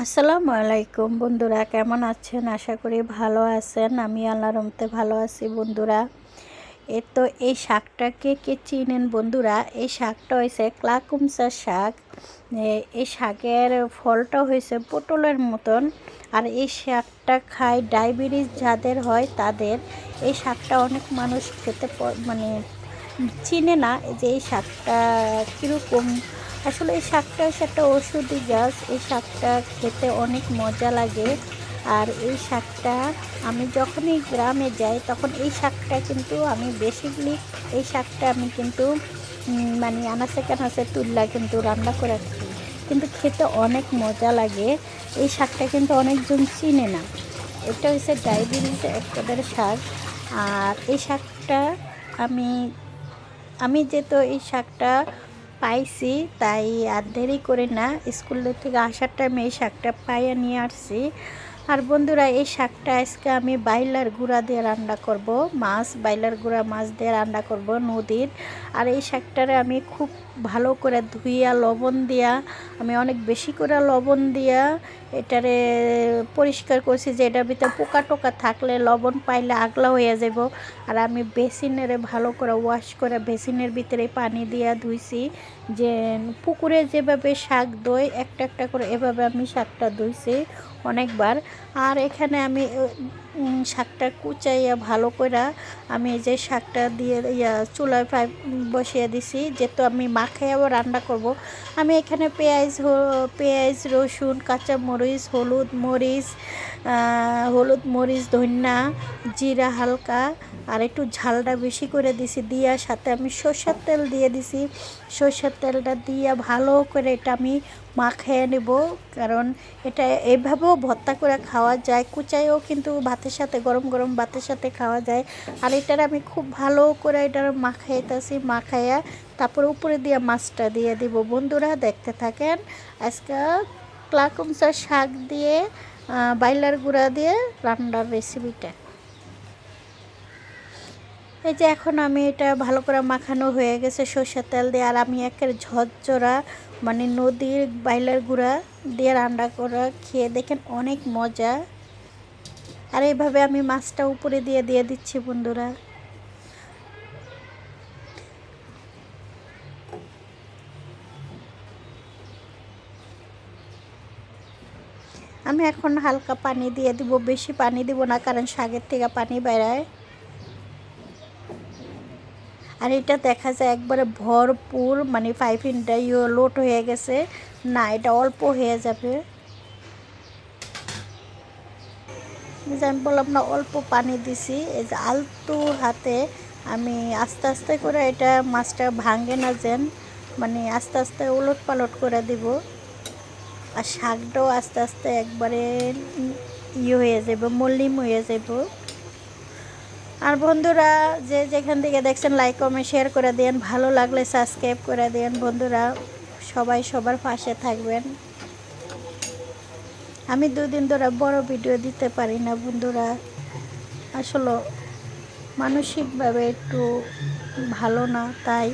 আসসালামু আলাইকুম বন্ধুরা, কেমন আছেন? আশা করি ভালো আছেন। আমি আল্লাহর রহমতে ভালো আছি বন্ধুরা। এই শাকটাকে কে চিনেন বন্ধুরা? এই শাকটা হয়েছে ক্লাকুমসা শাক। এই শাকের ফলটা হয়েছে পটলের মতন। আর এই শাকটা খায় ডায়াবেটিস যাদের হয় তাদের। এই শাকটা অনেক মানুষ খেতে মানে চিনে না যে এই শাকটা কীরকম। আসলে এই শাকটা হচ্ছে একটা ঔষধি গাছ। এই শাকটা খেতে অনেক মজা লাগে। আর এই শাকটা আমি যখনই গ্রামে যাই তখন এই শাকটা কিন্তু আমি বেসিকলি এই শাকটা আমি কিন্তু মানে আনাচে কানাচে তুললা কিন্তু রান্না করে খাই, কিন্তু খেতে অনেক মজা লাগে। এই শাকটা কিন্তু অনেকজন চিনে না। এটা হচ্ছে ডায়াবেটিস একেবারে শাক। আর এই শাকটা আমি আমি যেহেতু এই শাকটা পাইছি তাই আর দেরি করে না, স্কুল থেকে আসার টাইমে এই শাকটা পাইয়ে নিয়ে আসছি। আর বন্ধুরা, এই শাকটা আজকে আমি বাইলার গুঁড়া দিয়ে রান্না করব, বাইলার গুঁড়া মাছ দিয়ে রান্না করব নদীর। আর এই শাকটারে আমি খুব ভালো করে ধুইয়া লবণ দিয়া, আমি অনেক বেশি করে লবণ দিয়া এটারে পরিষ্কার করছি যে এটার ভিতরে পোকা টোকা থাকলে লবণ পাইলে আগলা হয়ে যাব। আর আমি বেসিনের ভালো করে ওয়াশ করে বেসিনের ভিতরে পানি দিয়া ধুইছি, যে পুকুরে যেভাবে শাক ধুই একটা একটা করে এভাবে আমি শাকটা ধুইছি অনেকবার। আর এখানে আমি শাকটা কুচাইয়া ভালো করে আমি যে শাকটা দিয়ে চুলায় বসিয়ে দিছি, যেহেতু আমি মাখাইয়াও রান্না করব। আমি এখানে পেঁয়াজ রসুন কাঁচামরিচ হলুদ মরিচ ধনিয়া জিরা হালকা আর একটু ঝালটা বেশি করে দিছি, দিয়া সাথে আমি সরষের তেল দিয়ে দিছি। সরষের তেলটা দিয়ে ভালো করে এটা আমি মাখিয়ে নেব, কারণ এটা এভাবেও ভর্তা করে খাওয়া যায়, কুচাইও কিন্তু ভাতের সাথে গরম গরম ভাতের সাথে খাওয়া যায়। আর এটার আমি খুব ভালো করে এটার মাখাইয়া তারপর উপরে দিয়ে মাছটা দিয়ে দিব। বন্ধুরা দেখতে থাকেন আজকে ক্লাকুমসার শাক দিয়ে বাইলার গুঁড়া দিয়ে রান্নার রেসিপিটা। এই যে এখন আমি এটা ভালো করে মাখানো হয়ে গেছে সরষের তেল দিয়ে। আর আমি একের ঝরঝরা মানে নদীর বাইলার গুঁড়া দিয়ে রান্না করা খেয়ে দেখেন অনেক মজা। আর এইভাবে আমি মাছটা উপরে দিয়ে দিয়ে দিচ্ছি বন্ধুরা। আমি এখন হালকা পানি দিয়ে দিব, বেশি পানি দিব না কারণ শাকের থেকে পানি বেরায়। আর এটা দেখা যায় একবারে ভরপুর, মানে পাইপিংটা লোড হয়ে গেছে না, এটা অল্প হয়ে যাবে। যে আমি বললাম না অল্প পানি দিছি, এই যে আলতু হাতে আমি আস্তে আস্তে করে এটা মাছটা ভাঙে না যেন, মানে আস্তে আস্তে উলট পালট করে দিব। আর শাকটাও আস্তে আস্তে একবারে হয়ে যাব, মল্লিম হয়ে যাব। আর বন্ধুরা যে যেখান থেকে দেখছেন লাইক কমেন্ট শেয়ার করে দেন, ভালো লাগলে সাবস্ক্রাইব করে দেন বন্ধুরা। সবাই সবার পাশে থাকবেন। আমি দুদিন ধরে বড় ভিডিও দিতে পারি না বন্ধুরা, আসলে মানসিকভাবে একটু ভালো না তাই।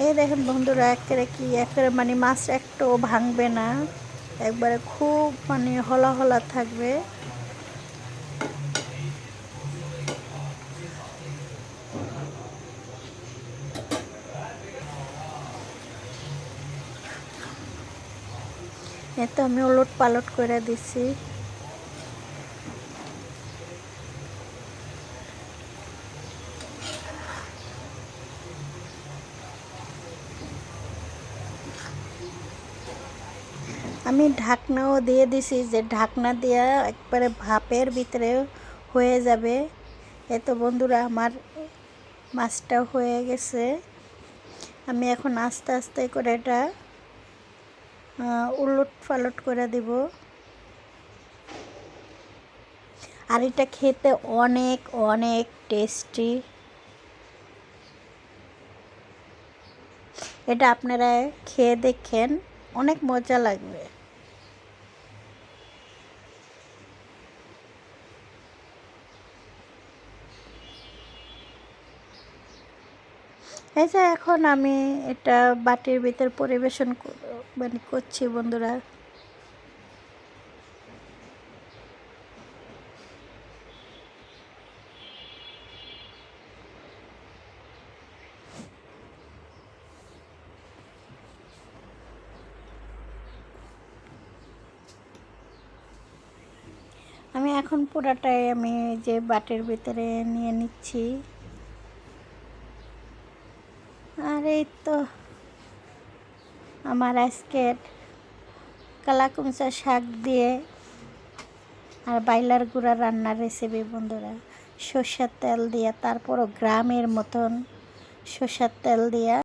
এই দেখেন বন্ধুরা একেবারে মানে মাছ একটাও ভাঙবে না, একবারে খুব মানে হলা হলা থাকবে। এতো আমি ওলট পালট করে দিছি। আমি ঢাকনাও দিয়ে দিছি, যে ঢাকনা দিয়ে একবারে ভাপের ভিতরে হয়ে যাবে। এতো বন্ধুরা আমার মাছটা হয়ে গেছে। আমি এখন আস্তে আস্তে করে এটা উলট পালট করে দিব। আর এটা খেতে অনেক অনেক টেস্টি। এটা আপনারা খেয়ে দেখেন, অনেক মজা লাগবে। এই যে এখন আমি এটা বাটির ভিতর পরিবেশন মানে করছি বন্ধুরা। আমি এখন পুরাটাই আমি যে বাটির ভিতরে নিয়ে নিচ্ছি। আর এই তো আমার আজকের কালাকুমচা শাক দিয়ে আর বাইলার গুঁড়া রান্নার রেসিপি বন্ধুরা, সর্ষের তেল দিয়ে, তারপরও গ্রামের মতন সর্ষের তেল দিয়া